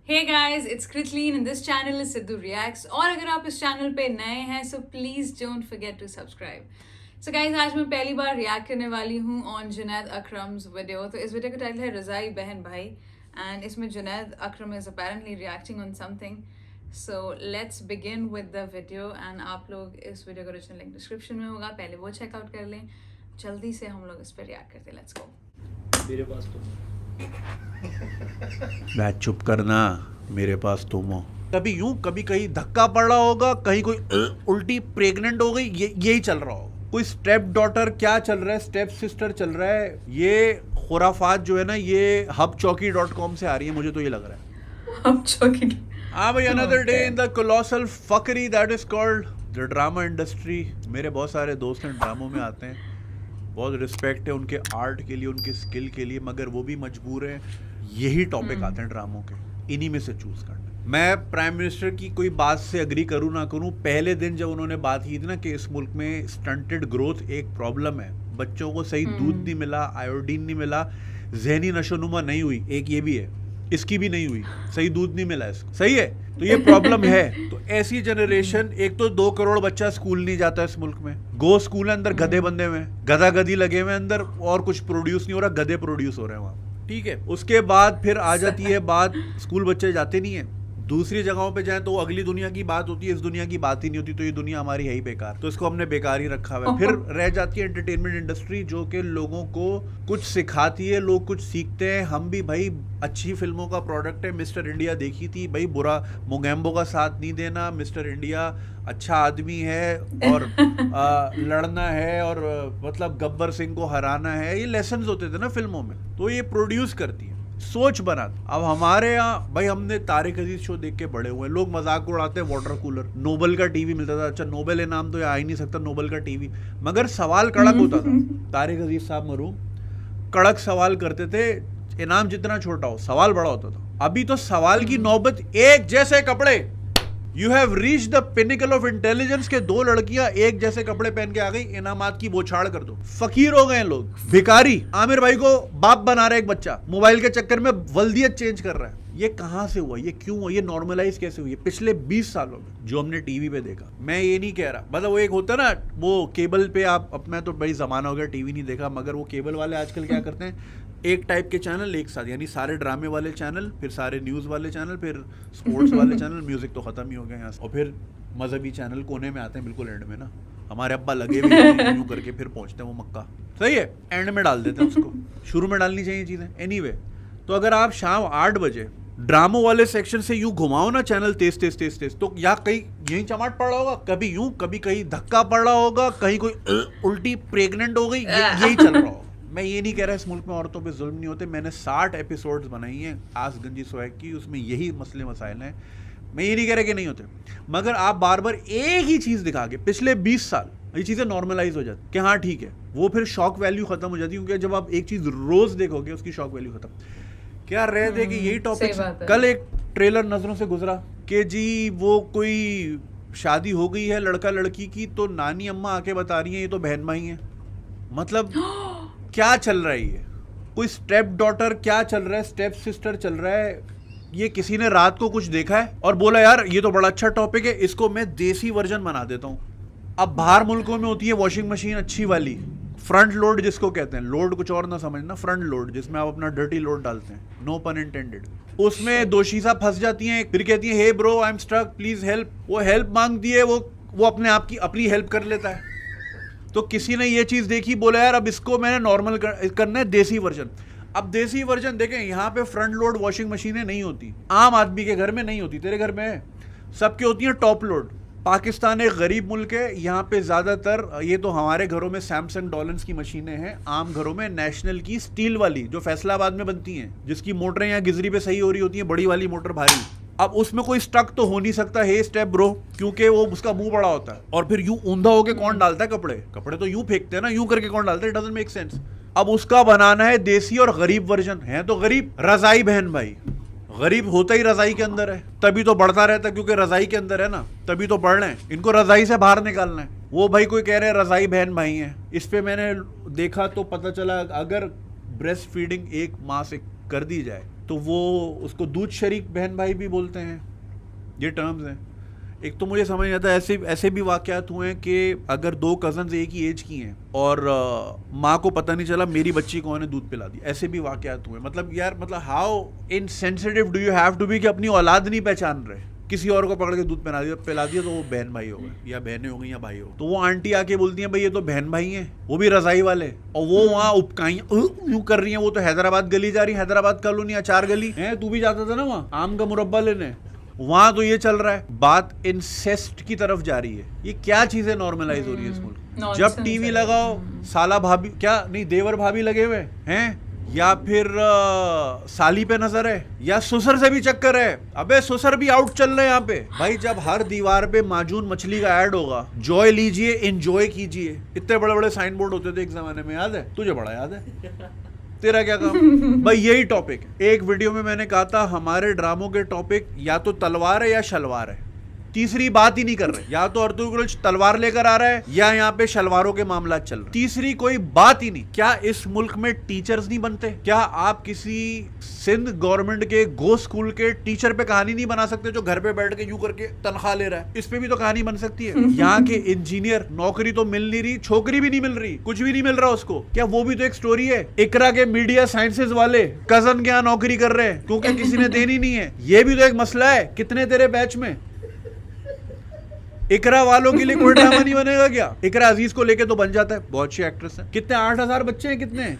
Hey guys, it's Kritleen and this channel is Sidhu Reacts और अगर आप इस चैनल पे नए हैं so please don't forget to subscribe. So guys, आज मैं पहली बार रिएक्ट करने वाली हूँ ऑन जुनैद अकरम्स वीडियो. तो इस वीडियो का टाइटल है रज़ाई बहन भाई एंड इसमें Junaid Akram is apparently reacting on something. So let's begin with the video and आप लोग इस वीडियो का ओरिजिनल लिंक डिस्क्रिप्शन में होगा, पहले वो चेकआउट कर लें. जल्दी से हम लोग इस पर रिएक्ट करते हैं. Let's go. मेरे पास तो मैं चुप करना, मेरे पास तुम हो. कभी यूं कभी कहीं धक्का पड़ रहा होगा, कहीं कोई उल्टी प्रेग्नेंट हो गई, यही चल रहा होगा. कोई स्टेप डॉटर क्या चल रहा है, स्टेप सिस्टर चल रहा है. ये खुराफात जो है ना, ये hubchoki.com से आ रही है, मुझे तो ये लग रहा है. हबचौकी. हाँ भाई, another day in the colossal fuckery that is called the drama industry. मेरे बहुत सारे दोस्त हैं ड्रामों में आते हैं, बहुत रिस्पेक्ट है उनके आर्ट के लिए, उनके स्किल के लिए, मगर वो भी मजबूर हैं. यही टॉपिक आते हैं ड्रामों के, इन्हीं में से चूज करना. मैं प्राइम मिनिस्टर की कोई बात से अग्री करूं ना करूं, पहले दिन जब उन्होंने बात की थी ना कि इस मुल्क में स्टंटेड ग्रोथ एक प्रॉब्लम है, बच्चों को सही दूध नहीं मिला, आयोडीन नहीं मिला, जहनी नशोनुमा नहीं हुई, एक ये भी है, इसकी भी नहीं हुई, सही दूध नहीं मिला इसको, सही है, तो ये प्रॉब्लम है. तो ऐसी जनरेशन, एक तो 2 करोड़ बच्चा स्कूल नहीं जाता इस मुल्क में, गो स्कूल है, अंदर गधे बंधे हुए, गधा गधी लगे हुए अंदर, और कुछ प्रोड्यूस नहीं हो रहा, गधे प्रोड्यूस हो रहे हैं वहाँ. ठीक है, उसके बाद फिर आ जाती है बात, स्कूल बच्चे जाते नहीं है. दूसरी जगहों पे जाएं तो वो अगली दुनिया की बात होती है, इस दुनिया की बात ही नहीं होती, तो ये दुनिया हमारी है ही बेकार, तो इसको हमने बेकार ही रखा हुआ है. फिर रह जाती है एंटरटेनमेंट इंडस्ट्री, जो कि लोगों को कुछ सिखाती है, लोग कुछ सीखते हैं. हम भी भाई अच्छी फिल्मों का प्रोडक्ट है. मिस्टर इंडिया देखी थी भाई, बुरा मोगैम्बो का साथ नहीं देना. मिस्टर इंडिया अच्छा आदमी है और लड़ना है और मतलब गब्बर सिंह को हराना है, ये लेसन्स होते थे ना फिल्मों में, तो ये प्रोड्यूस करती है, सोच बना. अब हमारे यहाँ भाई, हमने तारिक अजीज शो देख के बड़े हुए, लोग मजाक उड़ाते हैं वाटर कूलर, नोबल का टीवी मिलता था. अच्छा, नोबल इनाम तो आ ही नहीं सकता, नोबल का टीवी, मगर सवाल कड़क होता था. तारिक अजीज साहब मरूम कड़क सवाल करते थे, इनाम जितना छोटा हो सवाल बड़ा होता था. अभी तो सवाल की नौबत, एक जैसे कपड़े, you have reach the pinnacle of intelligence के 2 लड़कियां एक जैसे कपड़े पहन के आ गई, इनामात की बौछार कर दो. फकीर हो गए लोग, भिखारी. आमिर भाई को बाप बना रहा है एक बच्चा, मोबाइल के चक्कर में वल्दियत चेंज कर रहा है. ये कहां से हुआ, ये क्यों हुआ, ये नॉर्मलाइज कैसे हुई है पिछले 20 सालों में जो हमने टीवी पे देखा. मैं ये नहीं कह रहा, मतलब वो एक होता ना, वो केबल पे आप, अब मैं तो बड़ी जमाना हो गया टीवी नहीं देखा, मगर वो केबल वाले आजकल क्या करते हैं, एक टाइप के चैनल एक साथ, यानी सारे ड्रामे वाले चैनल, फिर सारे न्यूज़ वाले चैनल, फिर स्पोर्ट्स वाले चैनल, म्यूजिक तो खत्म ही हो गए यहाँ से, और फिर मजहबी चैनल कोने में आते हैं बिल्कुल एंड में ना. हमारे अब्बा लगे भी यूं करके फिर पहुंचते हैं वो मक्का, सही है, एंड में डाल देते हैं उसको, शुरू में डालनी चाहिए चीज़ें. एनीवे, तो अगर आप शाम 8 बजे ड्रामो वाले सेक्शन से यूं घुमाओ ना चैनल तेज तेज तेज तेज, तो या कहीं यहीं चमाट पड़ रहा होगा, कभी यूं कभी कहीं धक्का पड़ रहा होगा, कहीं कोई उल्टी प्रेग्नेंट हो गई, यही चल रहा होगा. मैं ये नहीं कह रहा इस मुल्क में औरतों पे जुल्म नहीं होते, मैंने 60 एपिसोड्स बनाई हैं आस गंजी स्वैग की, उसमें यही मसले मसाइल हैं. मैं ये नहीं कह रहा कि नहीं होते, मगर आप बार बार एक ही चीज़ दिखा के पिछले 20 साल ये चीज़ें नॉर्मलाइज हो जाती कि हाँ ठीक है, वो फिर शॉक वैल्यू खत्म हो जाती है, क्योंकि जब आप एक चीज़ रोज़ देखोगे उसकी शॉक वैल्यू खत्म. क्या रह दे कि यही टॉपिक. कल एक ट्रेलर नजरों से गुजरा कि जी वो कोई शादी हो गई है लड़का लड़की की, तो नानी अम्मा आके बता रही है ये तो बहन भाई है. मतलब क्या चल रहा है ये, कोई स्टेप डॉटर क्या चल रहा है, स्टेप सिस्टर चल रहा है. ये किसी ने रात को कुछ देखा है और बोला यार ये तो बड़ा अच्छा टॉपिक है, इसको मैं देसी वर्जन बना देता हूँ. अब बाहर मुल्कों में होती है वॉशिंग मशीन अच्छी वाली, फ्रंट लोड जिसको कहते हैं, लोड कुछ और ना समझना, फ्रंट लोड जिसमें आप अपना डर्टी लोड डालते हैं, नो पन इंटेंडेड. उसमें दोशीसा फंस जाती हैं, फिर कहती है hey bro I am struck please help. वो हेल्प मांगती है, वो अपने आप की अपनी हेल्प कर लेता है. तो किसी ने ये चीज़ देखी, बोला यार अब इसको मैंने नॉर्मल करना है, देसी वर्जन. अब देसी वर्जन देखें, यहाँ पे फ्रंट लोड वॉशिंग मशीनें नहीं होती, आम आदमी के घर में नहीं होती, तेरे घर में है, सबके होती हैं टॉप लोड. पाकिस्तान एक गरीब मुल्क है, यहाँ पे ज़्यादातर, ये तो हमारे घरों में सैमसंग डॉलन्स की मशीनें हैं, आम घरों में नेशनल की स्टील वाली जो फैसलाबाद में बनती हैं, जिसकी मोटरें यहाँ गिजरी पे सही हो रही होती हैं, बड़ी वाली मोटर भारी. अब उसमें कोई स्टक तो हो नहीं सकता हे स्टेप ब्रो, क्योंकि वो उसका मुंह बड़ा होता है, और फिर यूं ऊंधा होके कौन डालता है कपड़े, कपड़े तो यूं फेंकते हैं ना, यूं करके कौन डालता है, इट डजंट मेक सेंस. अब उसका बनाना है देसी और गरीब वर्जन. है तो गरीब, रजाई बहन भाई, गरीब होता ही रजाई के अंदर है, तभी तो बढ़ता रहता है, क्योंकि रजाई के अंदर है ना, तभी तो बढ़ रहे हैं. इनको रजाई से बाहर निकालना है. वो भाई कोई कह रहे हैं रजाई बहन भाई हैं, इस पे मैंने देखा तो पता चला अगर ब्रेस्ट फीडिंग 1 माह से कर दी जाए तो वो उसको दूध शरीक बहन भाई भी बोलते हैं, ये टर्म्स हैं। एक तो मुझे समझ नहीं आता, ऐसे भी वाकयात हुए हैं कि अगर दो कजन्स एक ही एज की हैं और माँ को पता नहीं चला मेरी बच्ची को ने दूध पिला दी, ऐसे भी वाकयात हुए। मतलब यार, मतलब how insensitive do you have to be कि अपनी औलाद नहीं पहचान रहे, किसी और को पकड़ के दूध पिला दिया तो वो बहन भाई हो गए या बहनें हो गई या भाई हो। तो वो आंटी आके बोलती हैं भाई ये तो बहन भाई हैं, वो भी रजाई वाले, और वो वहाँ उपकाइयाँ यूं कर रही हैं। वो तो हैदराबाद गली जा रही, हैदराबाद कॉलोनी अचार गली है, तू भी जाता था ना वहाँ आम का मुरब्बा लेने, वहां तो ये चल रहा है। बात इंसेस्ट की तरफ जा रही है। ये क्या चीजें नॉर्मलाइज हो रही है इस मुल्क। जब टीवी लगाओ साला भाभी, क्या नहीं देवर भाभी लगे हुए हैं, या फिर साली पे नजर है, या सुसर से भी चक्कर है। अबे सुसर भी आउट चल रहे हैं यहाँ पे भाई। जब हर दीवार पे माजून मछली का ऐड होगा, जॉय लीजिए एंजॉय कीजिए, इतने बड़े बड़े साइन बोर्ड होते थे एक जमाने में, याद है तुझे? बड़ा याद है? तेरा क्या काम भाई? यही टॉपिक एक वीडियो में मैंने कहा था, हमारे ड्रामों के टॉपिक या तो तलवार है या शलवार है, तीसरी बात ही नहीं कर रहे। या तो अर्तुगरुल तलवार लेकर आ रहा है या यहाँ पे शलवारों के मामला चल रहे, तीसरी कोई बात ही नहीं। क्या इस मुल्क में टीचर्स नहीं बनते? क्या आप किसी सिंध गवर्नमेंट के गो स्कूल के टीचर पे कहानी नहीं बना सकते जो घर पे बैठ के यूं करके तनख्वाह ले रहा है? इस पे भी तो कहानी बन सकती है। यहाँ के इंजीनियर, नौकरी तो मिल नहीं रही, छोकरी भी नहीं मिल रही, कुछ भी नहीं मिल रहा उसको, क्या वो भी तो एक स्टोरी है? इकरा के मीडिया साइंसेज वाले कजन के यहाँ नौकरी कर रहे हैं क्योंकि किसी ने देनी नहीं है, ये भी तो एक मसला है। कितने तेरे बैच में इकरा वालों के लिए कोई ड्रामा नहीं बनेगा क्या? इकरा अजीज को लेके तो बन जाता है, बहुत अच्छी एक्ट्रेस है। कितने 8,000 बच्चे हैं, कितने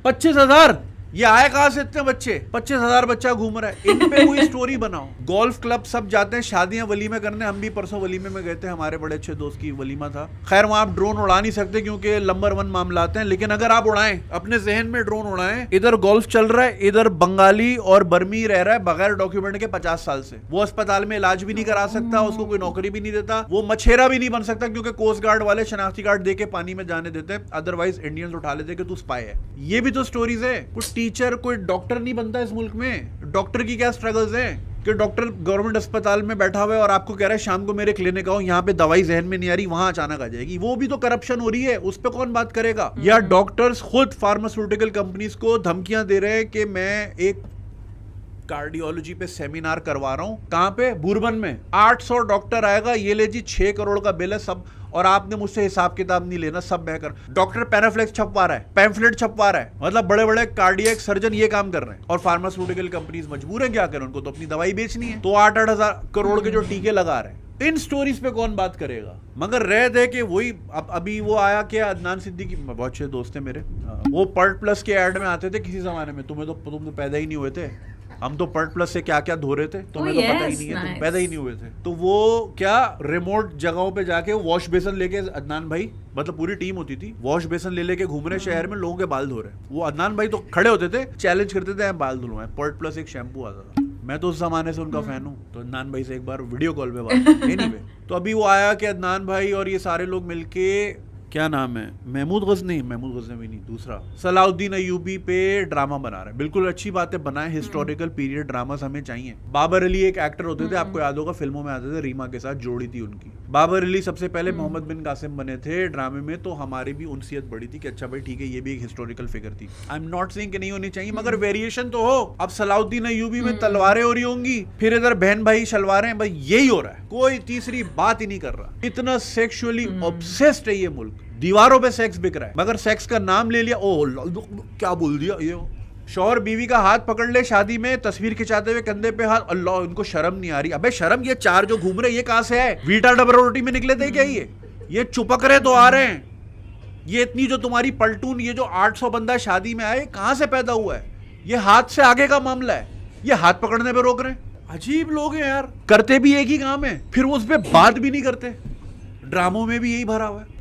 25,000? ये आए कहां से इतने बच्चे? 25,000 बच्चा घूम रहा है। इन पे कोई स्टोरी बनाओ। गोल्फ क्लब सब जाते हैं शादियां वलीमे करने, हम भी परसों वलीमे में गए थे, हमारे बड़े अच्छे दोस्त की वलीमा था। खैर वहां आप ड्रोन उड़ा नहीं सकते क्योंकि नंबर 1 मामला आते हैं, लेकिन अगर आप उड़ाएं, अपने जहन में ड्रोन उड़ाएं, इधर गोल्फ चल रहा है, इधर बंगाली और बर्मी रह रहा है बगैर डॉक्यूमेंट के 50 साल से। वो अस्पताल में इलाज भी नहीं करा सकता, उसको कोई नौकरी भी नहीं देता, वो मछेरा भी नहीं बन सकता क्योंकि कोस्ट गार्ड वाले शनाख्ती कार्ड दे के पानी में जाने देते, अदरवाइज इंडियंस उठा लेते कि तू स्पाई है। ये भी तो स्टोरीज है। कुछ टीचर, कोई डॉक्टर नहीं बनता इस मुल्क में। डॉक्टर की क्या स्ट्रगल्स हैं कि डॉक्टर गवर्नमेंट अस्पताल में बैठा हुआ है और आपको कह रहा है शाम को मेरे क्लिनिक आओ, यहाँ पे दवाई जहन में नहीं आ रही, वहां अचानक आ जाएगी। वो भी तो करप्शन हो रही है, उस पर कौन बात करेगा? या डॉक्टर्स खुद फार्मास्यूटिकल कंपनीज को धमकियां दे रहे हैं कि मैं एक कार्डियोलॉजी पे सेमिनार करवा रहा हूं, कहां पे? बुरबन में। 800 डॉक्टर आएगा, ये ले जी 6 करोड़ का बिल है सब, और आपने मुझसे हिसाब किताब नहीं लेना, सब मैं कर। डॉक्टर पैनाफ्लेक्स छपवा रहा है, पैम्फलेट छपवा रहा है, मतलब बड़े बड़े कार्डियक सर्जन ये काम कर रहे हैं, और फार्मास्यूटिकल कंपनीज मजबूर है क्या करें, उनको तो अपनी दवाई बेचनी है, तो 8-8 हजार करोड़ के जो टीके लगा रहे हैं। इन स्टोरीज पे कौन बात करेगा? मगर रह दे कि वही अभी वो आया कि अदनान सिद्दीकी, बहुत अच्छे दोस्त है मेरे, वो पर्ट प्लस के ऐड में आते थे किसी जमाने में। तुम तो पैदा ही नहीं हुए थे, हम तो पर्ट प्लस से क्या क्या धो रहे थे, तुम्हें तो पता ही नहीं है, तुम पैदा ही नहीं हुए थे। तो वो क्या रिमोट जगहों पे जाके वॉश बेसन लेके अदनान भाई, मतलब पूरी टीम होती थी, वॉश बेसन ले लेके घूम रहे शहर में, लोगों के बाल धो रहे। वो अदनान भाई तो खड़े होते थे, चैलेंज करते थे बाल धुलवाएं। पर्ट प्लस एक शैम्पू आता था, मैं तो उस जमाने से उनका फैन हूँ, तो अदनान भाई से एक बार वीडियो कॉल पे बात। एनीवे, तो अभी वो आया कि अदनान भाई और ये सारे लोग मिलके, क्या नाम है, महमूद गजनी भी नहीं, दूसरा सलाउद्दीन अयूबी पे ड्रामा बना रहे हैं। बिल्कुल अच्छी बात है, बनाए, हिस्टोरिकल पीरियड ड्रामास हमें चाहिए। बाबर अली एक एक्टर होते थे, आपको याद होगा, फिल्मों में आते थे, रीमा के साथ जोड़ी थी उनकी। बाबर अली सबसे पहले मोहम्मद बिन कासिम बने थे ड्रामे में, तो हमारी भी उनसियत बढ़ी थी कि अच्छा भाई ठीक है, ये भी एक हिस्टोरिकल फिगर थी। आई एम नॉट सेइंग कि नहीं होनी चाहिए, मगर वेरिएशन तो हो। अब सलाउद्दीन अयूबी में तलवारें हो रही होंगी, फिर इधर बहन भाई शलवारें, भाई यही हो रहा है, कोई तीसरी बात ही नहीं कर रहा। इतना सेक्सुअली ऑब्सेस्ड है ये मुल्क, दीवारों पे सेक्स बिक रहा है, मगर सेक्स का नाम ले लिया, ओ क्या बोल दिया ये। शौहर बीवी का हाथ पकड़ ले शादी में, तस्वीर खिंचाते हुए कंधे पे हाथ, अल्लाह इनको शर्म नहीं आ रही। अबे शर्म, ये 4 जो घूम रहे ये कहां से है? वीटा डबल रोटी में निकले थे क्या? ये चुपक रहे तो आ रहे हैं। ये इतनी जो तुम्हारी पलटून, ये जो 800 बंदा शादी में आए, कहां से पैदा हुआ है? ये हाथ से आगे का मामला है, ये हाथ पकड़ने पे रोक रहे हैं। अजीब लोग हैं यार, करते भी एक ही काम है, फिर वो उस पर बात भी नहीं करते। ड्रामों में भी यही भरा हुआ है।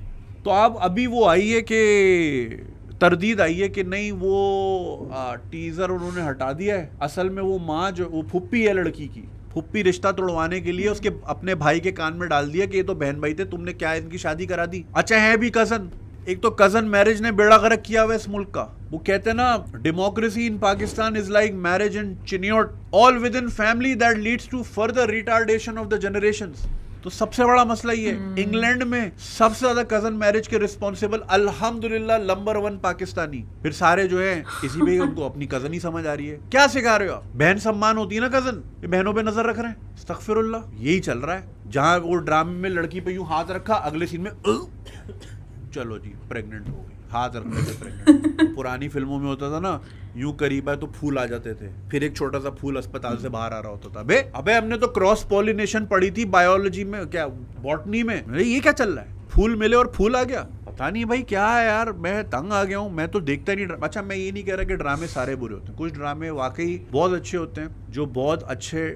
तो अब अभी वो आई है कि तरदीद आई है कि नहीं, वो टीजर उन्होंने हटा दिया है। असल में वो माँ जो, वो फुप्पी है लड़की की, फुप्पी रिश्ता तोड़वाने के लिए उसके अपने भाई के कान में डाल दिया कि ये तो बहन भाई थे, तुमने क्या इनकी शादी करा दी। अच्छा है भी कजन। एक तो कजन मैरिज ने बेड़ा गर्क किया हुआ इस मुल्क का। वो कहते हैं ना, democracy in Pakistan is like marriage in Chiniot, all within family that leads to further retardation of the generations. तो सबसे बड़ा मसला ये है, इंग्लैंड में सबसे ज्यादा कजन मैरिज के रिस्पॉन्सिबल अल्हम्दुलिल्लाह नंबर 1 पाकिस्तानी। फिर सारे जो है इसी पे उनको अपनी कजन ही समझ आ रही है। क्या सिखा रहे हो आप? बहन सम्मान होती है ना कजन, ये बहनों पे नजर रख रहे हैं। अस्तगफिरुल्लाह, यही चल रहा है। जहां वो ड्रामे में लड़की पे यूं हाथ रखा, अगले सीन में चलो जी प्रेग्नेंट हो गई, हाथ रखने से प्रेग्नेंट। पुरानी फिल्मों में होता था ना, यूं करीब है तो फूल आ जाते थे, फिर एक छोटा सा फूल अस्पताल से बाहर आ रहा होता था। अबे हमने तो क्रॉस पॉलिनेशन पढ़ी थी बायोलॉजी में, क्या बॉटनी में। ये क्या चल रहा है? फूल मिले और फूल आ गया, पता नहीं भाई क्या है यार। मैं तंग आ गया हूँ, मैं तो देखता ही नहीं। अच्छा, मैं ये नहीं कह रहा कि ड्रामे सारे बुरे होते हैं, कुछ ड्रामे वाकई बहुत अच्छे होते हैं जो बहुत अच्छे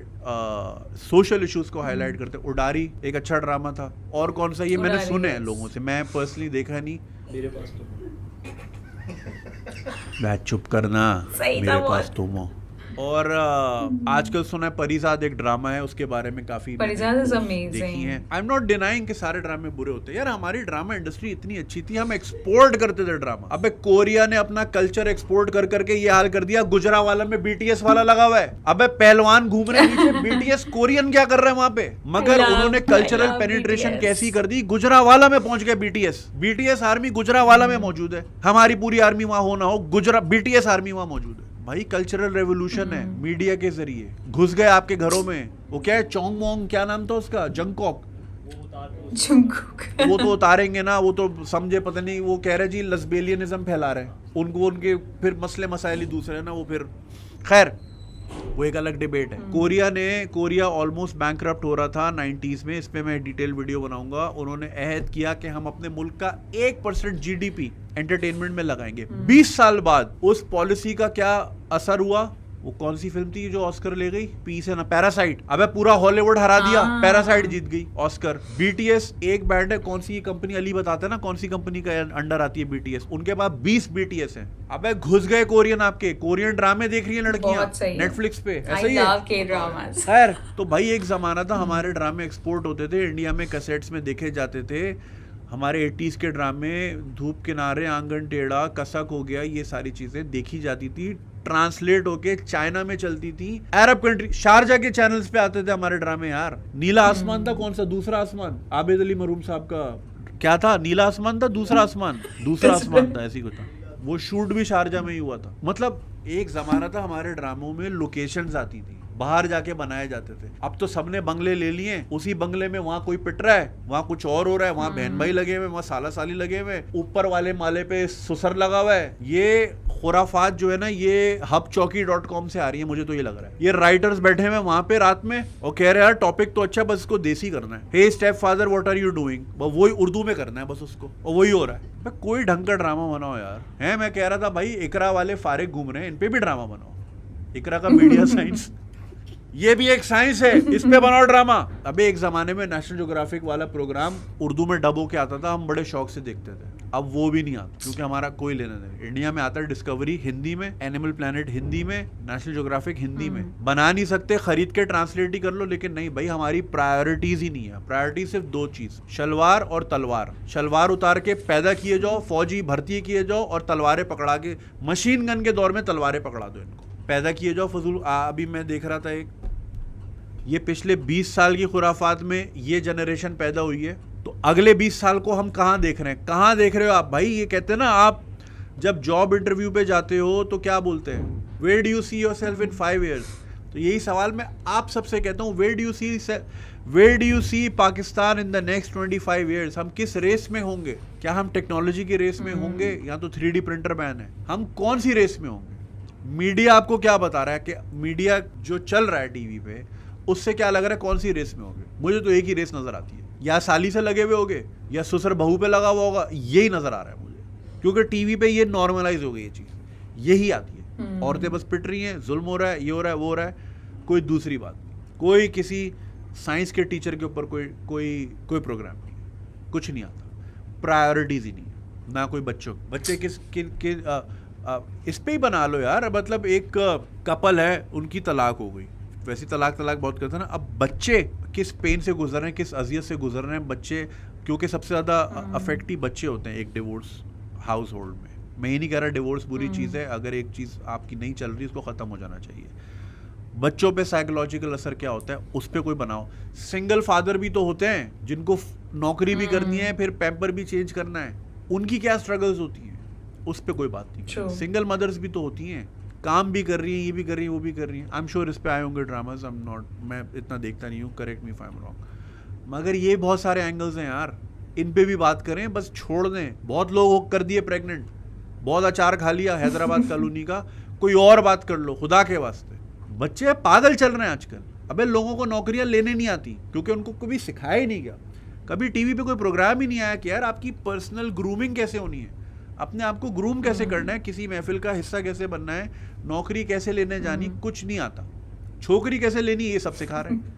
सोशल इश्यूज को हाईलाइट करते हैं। उडारी एक अच्छा ड्रामा था। और कौन सा, ये मैंने सुने हैं लोगों से, मैं पर्सनली देखा नहीं। मेरे पास तो बैठ चुप करना, मेरे पास तुम हो। और आजकल सुना है परिजाद एक ड्रामा है, उसके बारे में काफी देखी है। आई एम नॉट डिनाइंग कि सारे ड्रामे बुरे होते हैं यार। हमारी ड्रामा इंडस्ट्री इतनी अच्छी थी, हम एक्सपोर्ट करते थे ड्रामा। अबे कोरिया ने अपना कल्चर एक्सपोर्ट कर करके ये हाल कर दिया। गुजरावाला में बीटीएस वाला लगा हुआ है। अबे पहलवान घूम रहे हैं बीटीएस कोरियन क्या कर रहे हैं वहां पे? मगर उन्होंने कल्चरल पेनिट्रेशन कैसी कर दी, गुजरावाला में पहुंच गए बीटीएस आर्मी गुजरावाला में मौजूद है। हमारी पूरी आर्मी वहां हो ना हो, बीटीएस आर्मी वहां मौजूद है। भाई कल्चरल रेवोल्यूशन है, मीडिया के जरिए घुस गए आपके घरों में। वो क्या है, चोंग मोंग क्या नाम था उसका, जंगकॉक, वो तो उतारेंगे ना, वो तो समझे पता नहीं। वो कह रहे जी लस्बेलियनिज्म फैला रहे हैं, उनको उनके फिर मसले मसाइल ही दूसरे हैं ना वो। फिर खैर वो एक अलग डिबेट है। कोरिया ऑलमोस्ट बैंकरप्ट हो रहा था 90s में, इस पे मैं डिटेल वीडियो बनाऊंगा। उन्होंने अहद किया कि हम अपने मुल्क का 1% जीडीपी एंटरटेनमेंट में लगाएंगे। 20 साल बाद उस पॉलिसी का क्या असर हुआ? वो कौन सी फिल्म थी जो ऑस्कर ले गई? पीस है ना, पैरासाइट। अबे पूरा हॉलीवुड हरा दिया, पैरासाइट जीत गई ऑस्कर। बीटीएस एक बैंड है, कौन सी कंपनी, अली बताते हैं ना कौन सी कंपनी का अंडर आती है बीटीएस, उनके पास 20 बीटीएस है। अबे घुस गए कोरियन, आपके कोरियन ड्रामे देख रही है लड़कियां नेटफ्लिक्स पे, ऐसा ही है। खैर तो भाई एक जमाना था हमारे ड्रामे एक्सपोर्ट होते थे, इंडिया में कैसेट्स में देखे जाते थे। हमारे 80s के ड्रामे, धूप किनारे, आंगन टेढ़ा, कसक हो गया, ये सारी चीजें देखी जाती थी, ट्रांसलेट होके चाइना में चलती थी, अरब कंट्री, शारजा के चैनल्स पे आते थे हमारे ड्रामे यार। नीला आसमान था, कौन सा दूसरा आसमान, आबिद अली मरूम साहब का क्या था, नीला आसमान था, दूसरा आसमान था, ऐसी कुछ था। वो शूट भी शारजा में ही हुआ था। मतलब एक जमाना था हमारे ड्रामों में लोकेशंस आती थी, बाहर जाके बनाए जाते थे। अब तो सबने बंगले ले लिए, उसी बंगले में वहाँ कोई पिट रहा है, वहाँ कुछ और हो रहा है, वहाँ बहन भाई लगे हुए, वहाँ साला साली लगे हुए, ऊपर वाले माले पे ससुर लगा हुआ है। ये खुराफात जो है ना, ये hubchowki.com से आ रही है, मुझे तो ये लग रहा है। ये राइटर्स बैठे हुए वहाँ पे रात में और कह रहे हैं यार टॉपिक तो अच्छा, बस इसको देसी करना है। Hey step father what are you doing, वही उर्दू में करना है बस उसको, और वही हो रहा है। कोई ढंग का ड्रामा बनाओ यार। है मैं कह रहा था भाई, इकरा वाले फारिग घूम रहे हैं, इन पे भी ड्रामा बनाओ। इकरा का मीडिया साइंस, ये भी एक साइंस है, इस पे बनाओ ड्रामा। अबे एक जमाने में नेशनल ज्योग्राफिक वाला प्रोग्राम उर्दू में डब होके आता था, हम बड़े शौक से देखते थे। अब वो भी नहीं आता क्योंकि हमारा कोई लेना नहीं। इंडिया में आता है डिस्कवरी हिंदी में, एनिमल प्लेनेट हिंदी में, नेशनल ज्योग्राफिक हिंदी में। बना नहीं सकते, खरीद के ट्रांसलेट ही कर लो, लेकिन नहीं भाई, हमारी प्रायोरिटीज ही नहीं है। प्रायोरिटी सिर्फ 2 चीज, शलवार और तलवार। शलवार उतार के पैदा किए जाओ, फौजी भर्ती किए जाओ, और तलवारें पकड़ा के, मशीन गन के दौर में तलवारें पकड़ा दो इनको, पैदा किए जाओ फजूल। अभी मैं देख रहा था ये पिछले 20 साल की खुराफात में ये जनरेशन पैदा हुई है, तो अगले 20 साल को हम कहाँ देख रहे हैं? कहाँ देख रहे हो आप भाई? ये कहते हैं ना, आप जब जॉब इंटरव्यू पे जाते हो तो क्या बोलते हैं, where do you see yourself in 5 years? तो यही सवाल मैं आप सबसे कहता हूँ, where do you see Pakistan in the next 25 years? हम किस रेस में होंगे? क्या हम टेक्नोलॉजी की रेस में होंगे, या तो 3D प्रिंटर बैन है? हम कौन सी रेस में होंगे? मीडिया आपको क्या बता रहा है कि मीडिया जो चल रहा है टीवी पे, उससे क्या लग रहा है कौन सी रेस में होगे? मुझे तो एक ही रेस नजर आती है, या साली से लगे हुए होगे या ससुर बहू पे लगा हुआ होगा, यही नजर आ रहा है मुझे। क्योंकि टीवी पे ये नॉर्मलाइज हो गई, ये चीज यही आती है। औरतें बस पिट रही हैं, जुल्म हो रहा है, ये हो रहा है, वो हो रहा है, कोई दूसरी बात नहीं। कोई किसी साइंस के टीचर के ऊपर कोई प्रोग्राम नहीं, कुछ नहीं आता, प्रायोरिटीज ही नहीं, ना कोई बच्चे इस पे ही बना लो यार। मतलब एक कपल है, उनकी तलाक हो गई, वैसी तलाक बहुत करते हैं ना। अब बच्चे किस पेन से गुजर रहे हैं, किस अजियत से गुजर रहे हैं बच्चे, क्योंकि सबसे ज़्यादा अफेक्ट ही बच्चे होते हैं एक डिवोर्स हाउस होल्ड में। मैं ये नहीं कह रहा डिवोर्स बुरी चीज़ है, अगर एक चीज़ आपकी नहीं चल रही उसको ख़त्म हो जाना चाहिए। बच्चों पे साइकोलॉजिकल असर क्या होता है उस पे कोई बनाओ। सिंगल फादर भी तो होते हैं जिनको नौकरी भी करनी है, फिर पैम्पर भी चेंज करना है, उनकी क्या स्ट्रगल्स होती हैं, उस पे कोई बात नहीं। सिंगल मदर्स भी तो होती हैं, काम भी कर रही हैं, ये भी कर रही हैं, वो भी कर रही हैं। आई एम श्योर इस पे आए होंगे ड्रामाज, मैं इतना देखता नहीं हूँ, correct me if I am wrong, मगर ये बहुत सारे एंगल्स हैं यार, इन पे भी बात करें, बस छोड़ दें। बहुत लोग कर दिए प्रेग्नेंट, बहुत अचार खा लिया हैदराबाद कॉलोनी का, कोई और बात कर लो खुदा के वास्ते। बच्चे पागल चल रहे हैं आजकल। अबे लोगों को नौकरियां लेने नहीं आती क्योंकि उनको कभी सिखाया ही नहीं गया, कभी टीवी पे कोई प्रोग्राम ही नहीं आया कि यार आपकी पर्सनल ग्रूमिंग कैसे होनी है, अपने आप को ग्रूम कैसे करना है, किसी महफिल का हिस्सा कैसे बनना है, नौकरी कैसे लेने जानी, कुछ नहीं आता। छोकरी कैसे लेनी ये सब सिखा रहे हैं,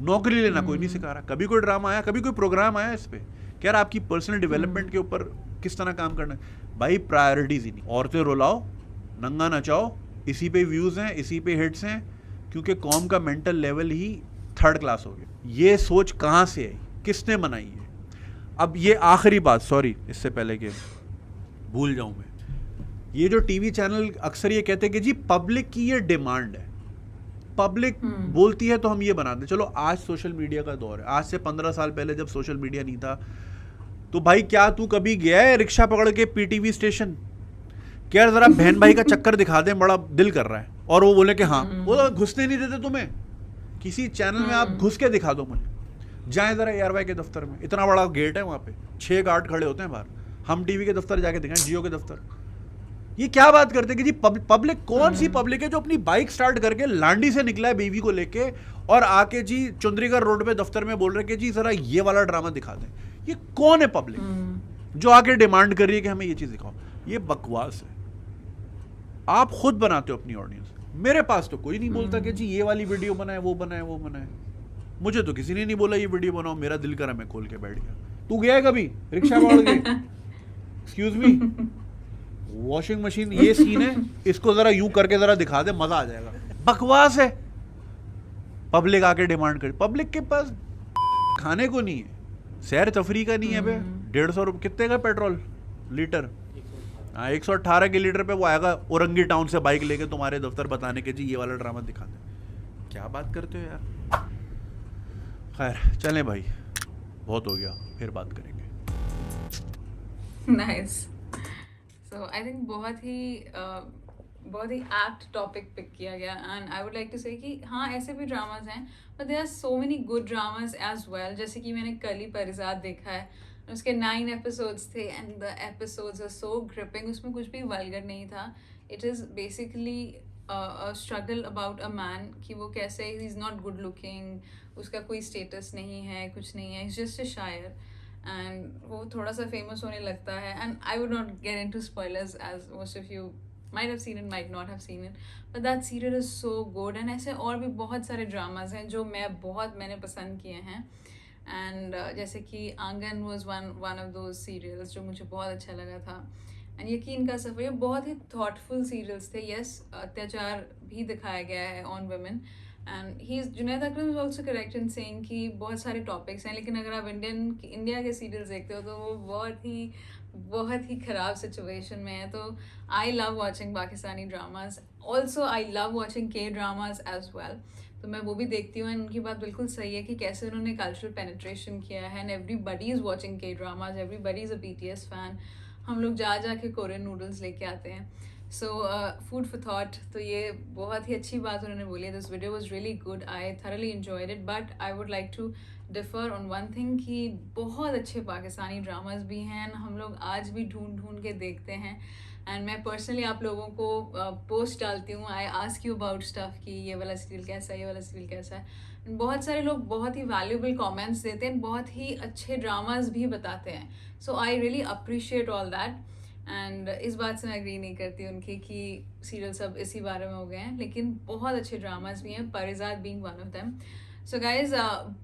नौकरी लेना कोई नहीं सिखा रहा। कभी कोई ड्रामा आया, कभी कोई प्रोग्राम आया इस पे कि यार आपकी पर्सनल डेवलपमेंट के ऊपर किस तरह काम करना है? भाई प्रायोरिटीज ही नहीं। औरतें रुलाओ, नंगा नचाओ, इसी पे व्यूज हैं, इसी पे हिट्स हैं, क्योंकि कौम का मेंटल लेवल ही थर्ड क्लास हो गया। ये सोच कहाँ से आई, किसने बनाई है? अब ये आखिरी बात, सॉरी इससे पहले कि भूल जाऊं मैं, ये जो टीवी चैनल अक्सर ये कहते हैं कि जी पब्लिक की ये डिमांड है, पब्लिक बोलती है तो हम ये बनाते। चलो आज सोशल मीडिया का दौर है, आज से 15 साल पहले जब सोशल मीडिया नहीं था तो भाई क्या तू कभी गया है रिक्शा पकड़ के पीटीवी स्टेशन, क्या जरा बहन भाई का चक्कर दिखा दे, बड़ा दिल कर रहा है, और वो बोले कि हाँ, वो तो घुसने नहीं देते तुम्हें किसी चैनल में, आप घुस के दिखा दो मुझे। जाए जरा ARY के दफ्तर में, इतना बड़ा गेट है वहाँ पे, 6 गार्ड खड़े होते हैं बाहर, हम टीवी के दफ्तर जाके दिखाएं, जियो के दफ्तर। ये क्या बात करते हैं कि जी पब्लिक कौन सी पब्लिक है जो अपनी बाइक स्टार्ट करके लांडी से निकला है बीवी को लेके और आके जी चुंद्रीगढ़ रोड पे दफ्तर में बोल रहे कि जी जरा ये वाला ड्रामा दिखा दें। ये कौन है पब्लिक जो आके डिमांड कर रही है कि हमें ये चीज दिखाओ? ये बकवास है। आप खुद बनाते हो अपनी ऑडियंस। मेरे पास तो कोई नहीं बोलता कि जी ये वाली वीडियो बनाए, वो बनाए, वो बनाए। मुझे तो किसी ने नहीं बोला ये वीडियो बनाओ, मेरा दिल करा मैं खोल के बैठ गया। तू गया है कभी रिक्शा पकड़ के? एक्सक्यूज मी, वॉशिंग मशीन ये सीन है, इसको जरा यूं करके जरा दिखा दे, मजा आ जाएगा। बकवास है। पब्लिक आके डिमांड कर, पब्लिक के पास खाने को नहीं है, सैर तफरी का नहीं है बे। 150 रुपये कितने का पेट्रोल लीटर? हाँ 118 के लीटर पे वो आएगा औरंगी टाउन से बाइक लेके तुम्हारे दफ्तर बताने के जी ये वाला ड्रामा दिखा दे। क्या बात करते हो यार। खैर चलें भाई, बहुत हो गया, फिर बात करेंगे। नाइस। सो आई थिंक बहुत ही एप्ट टॉपिक पिक किया गया, and I would like to say कि हाँ ऐसे भी ड्रामाज हैं, but there are so many good dramas as well. जैसे कि मैंने कल ही परिजात देखा है, उसके 9 एपिसोड्स थे and the episodes are so gripping. उसमें कुछ भी वल्गर नहीं था। It is basically a struggle about a man कि वो कैसे, he is not good looking, उसका कोई स्टेटस नहीं है, कुछ नहीं है, इज जस्ट अ शायर, एंड वो थोड़ा सा फेमस होने लगता है। And I would not get into spoilers as most of you might have seen it, might not have seen it, but that serial is so good। and ऐसे और भी बहुत सारे ड्रामाज हैं जो मैंने पसंद किए हैं। एंड जैसे कि Aangan was one of those serials जो मुझे बहुत अच्छा लगा था। एंड यकीन का सफ़र, ये बहुत ही थॉटफुल सीरियल्स थे। यस अत्याचार भी दिखाया गया है on women, and he is Junaid Akram is also correct in saying कि बहुत सारे टॉपिक्स हैं, लेकिन अगर आप इंडिया के सीरियल्स देखते हो तो वो बहुत ही ख़राब सिचुएशन में है। तो I love watching Pakistani dramas, also I love watching के ड्रामाज एज वेल। तो मैं वो भी देखती हूँ, एंड उनकी बात बिल्कुल सही है कि कैसे उन्होंने कल्चरल पेनिट्रेशन किया है। एंड एवरीबडी इज़ वॉचिंग के dramas, everybody is a BTS fan. हम लोग जा के कोरियन नूडल्स लेके आते हैं। सो फूड फॉर थॉट, तो ये बहुत ही अच्छी बात उन्होंने बोली है। This video was really good, I thoroughly enjoyed it, but I would like to differ on one thing कि बहुत अच्छे पाकिस्तानी ड्रामाज भी हैं, हम लोग आज भी ढूंढ के देखते हैं। एंड मैं पर्सनली आप लोगों को पोस्ट डालती हूँ, I ask you about stuff कि ये वाला सीरियल कैसा है, ये वाला सीरियल कैसा है। बहुत सारे लोग बहुत ही वैल्यूबल कमेंट्स देते हैं, बहुत ही अच्छे ड्रामाज भी बताते हैं। So I really appreciate all that. And इस बात से मैं एग्री नहीं करती उनकी कि सीरियल सब इसी बारे में हो गए हैं, लेकिन बहुत अच्छे ड्रामाज भी हैं, Parijat being one of them. So guys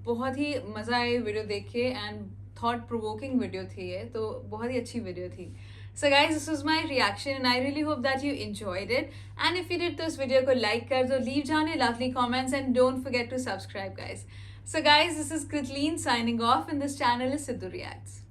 बहुत ही मज़ा आया वीडियो देख के, एंड थॉट प्रोवोकिंग वीडियो थी ये, तो बहुत ही अच्छी वीडियो थी। So guys, this was my reaction and I really hope that you enjoyed it. And if you did तो इस वीडियो को like कर दो, leave जाने lovely comments and don't forget to subscribe guys. So guys, this is Kritleen signing off and this channel is Sidhu Reacts.